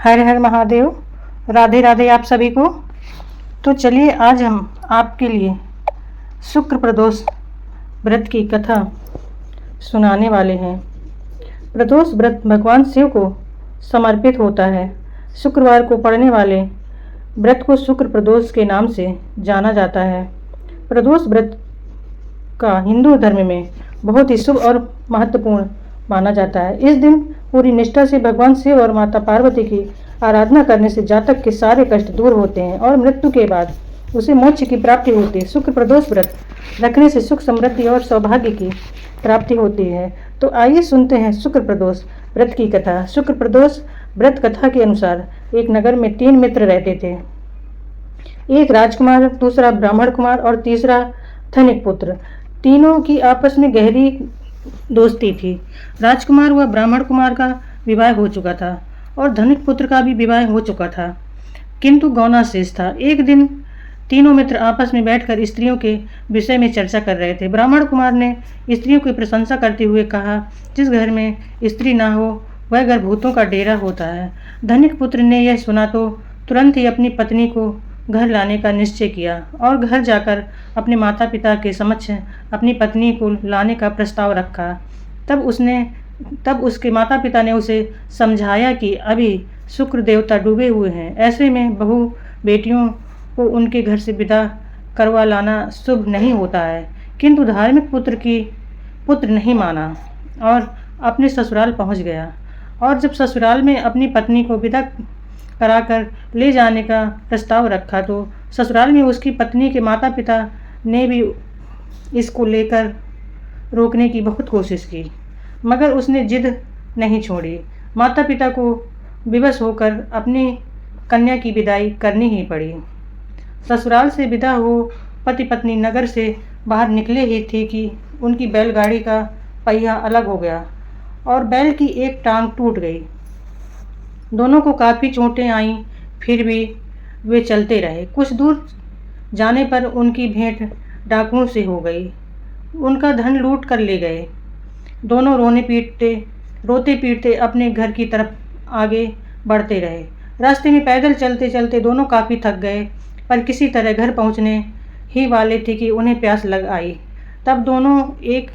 हर हर महादेव। राधे राधे आप सभी को। तो चलिए आज हम आपके लिए शुक्र प्रदोष व्रत की कथा सुनाने वाले हैं। प्रदोष व्रत भगवान शिव को समर्पित होता है। शुक्रवार को पड़ने वाले व्रत को शुक्र प्रदोष के नाम से जाना जाता है। प्रदोष व्रत का हिंदू धर्म में बहुत ही शुभ और महत्वपूर्ण माना जाता है। इस दिन पूरी निष्ठा से भगवान शिव और माता पार्वती की आराधना करने से जातक के सारे कष्ट दूर होते हैं और मृत्यु के बाद उसे मोक्ष की प्राप्ति होती है। शुक्र प्रदोष व्रत रखने से सुख समृद्धि और सौभाग्य की प्राप्ति होती है। तो आइए सुनते हैं शुक्र प्रदोष व्रत की कथा। शुक्र प्रदोष व्रत कथा के अनुसार एक नगर में 3 मित्र रहते थे। एक राजकुमार, दूसरा ब्राह्मण कुमार और तीसरा धनिक पुत्र। तीनों की आपस में गहरी दोस्ती थी। राजकुमार व ब्राह्मण कुमार का विवाह हो चुका था और धनिक पुत्र का भी विवाह हो चुका था, किंतु गौना शेष था। एक दिन तीनों मित्र आपस में बैठकर स्त्रियों के विषय में चर्चा कर रहे थे। ब्राह्मण कुमार ने स्त्रियों की प्रशंसा करते हुए कहा, जिस घर में स्त्री ना हो वह घर भूतों का डेरा होता है। धनिक पुत्र ने यह सुना तो तुरंत ही अपनी पत्नी को घर लाने का निश्चय किया और घर जाकर अपने माता पिता के समक्ष अपनी पत्नी को लाने का प्रस्ताव रखा। तब उसके माता पिता ने उसे समझाया कि अभी शुक्र देवता डूबे हुए हैं, ऐसे में बहू बेटियों को उनके घर से विदा करवा लाना शुभ नहीं होता है। किंतु धार्मिक पुत्र नहीं माना और अपने ससुराल पहुंच गया। और जब ससुराल में अपनी पत्नी को विदा कराकर ले जाने का प्रस्ताव रखा तो ससुराल में उसकी पत्नी के माता पिता ने भी इसको लेकर रोकने की बहुत कोशिश की, मगर उसने जिद नहीं छोड़ी। माता पिता को विवश होकर अपनी कन्या की विदाई करनी ही पड़ी। ससुराल से विदा हो पति पत्नी नगर से बाहर निकले ही थे कि उनकी बैलगाड़ी का पहिया अलग हो गया और बैल की एक टांग टूट गई। दोनों को काफ़ी चोटें आईं, फिर भी वे चलते रहे। कुछ दूर जाने पर उनकी भेंट डाकुओं से हो गई। उनका धन लूट कर ले गए। दोनों रोते पीटते अपने घर की तरफ आगे बढ़ते रहे। रास्ते में पैदल चलते चलते दोनों काफ़ी थक गए, पर किसी तरह घर पहुंचने ही वाले थे कि उन्हें प्यास लग आई। तब दोनों एक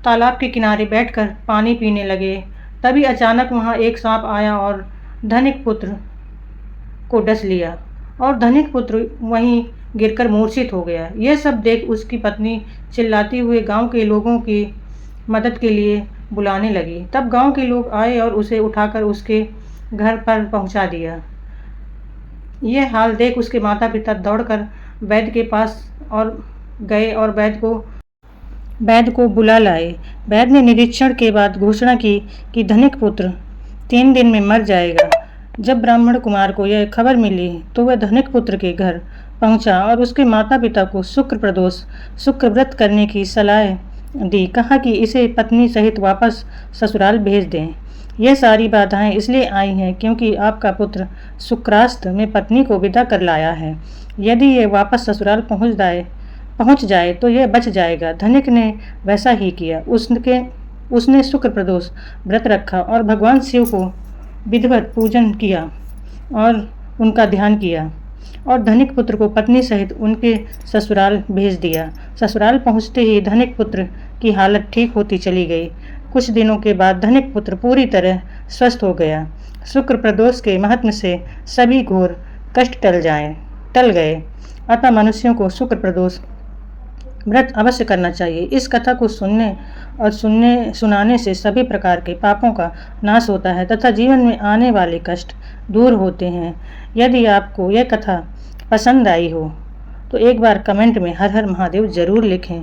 तालाब के किनारे बैठकर पानी पीने लगे। तभी अचानक वहां एक सांप आया और धनिक पुत्र को डस लिया और धनिक पुत्र वहीं गिरकर मूर्छित हो गया। यह सब देख उसकी पत्नी चिल्लाती हुए गांव के लोगों की मदद के लिए बुलाने लगी। तब गांव के लोग आए और उसे उठाकर उसके घर पर पहुंचा दिया। यह हाल देख उसके माता पिता दौड़कर वैद्य के पास गए और वैद्य को बुला लाए। वैद्य ने निरीक्षण के बाद घोषणा की कि धनिक पुत्र 3 दिन में मर जाएगा। जब ब्राह्मण कुमार को यह खबर मिली तो वह धनिक पुत्र के घर पहुंचा और उसके माता पिता को शुक्र व्रत करने की सलाह दी। कहा कि इसे पत्नी सहित वापस ससुराल भेज दें। यह सारी बाधाएं इसलिए आई हैं क्योंकि आपका पुत्र शुक्रास्त में पत्नी को विदा कर लाया है। यदि यह वापस ससुराल पहुंच जाए तो यह बच जाएगा। धनिक ने वैसा ही किया। उसने शुक्र प्रदोष व्रत रखा और भगवान शिव को विधिवत पूजन किया और उनका ध्यान किया और धनिक पुत्र को पत्नी सहित उनके ससुराल भेज दिया। ससुराल पहुंचते ही धनिक पुत्र की हालत ठीक होती चली गई। कुछ दिनों के बाद धनिक पुत्र पूरी तरह स्वस्थ हो गया। शुक्र प्रदोष के महात्म्य से सभी घोर कष्ट टल गए। अतः मनुष्यों को शुक्र प्रदोष व्रत अवश्य करना चाहिए। इस कथा को सुनाने से सभी प्रकार के पापों का नाश होता है तथा जीवन में आने वाले कष्ट दूर होते हैं। यदि आपको यह कथा पसंद आई हो तो एक बार कमेंट में हर हर महादेव जरूर लिखें।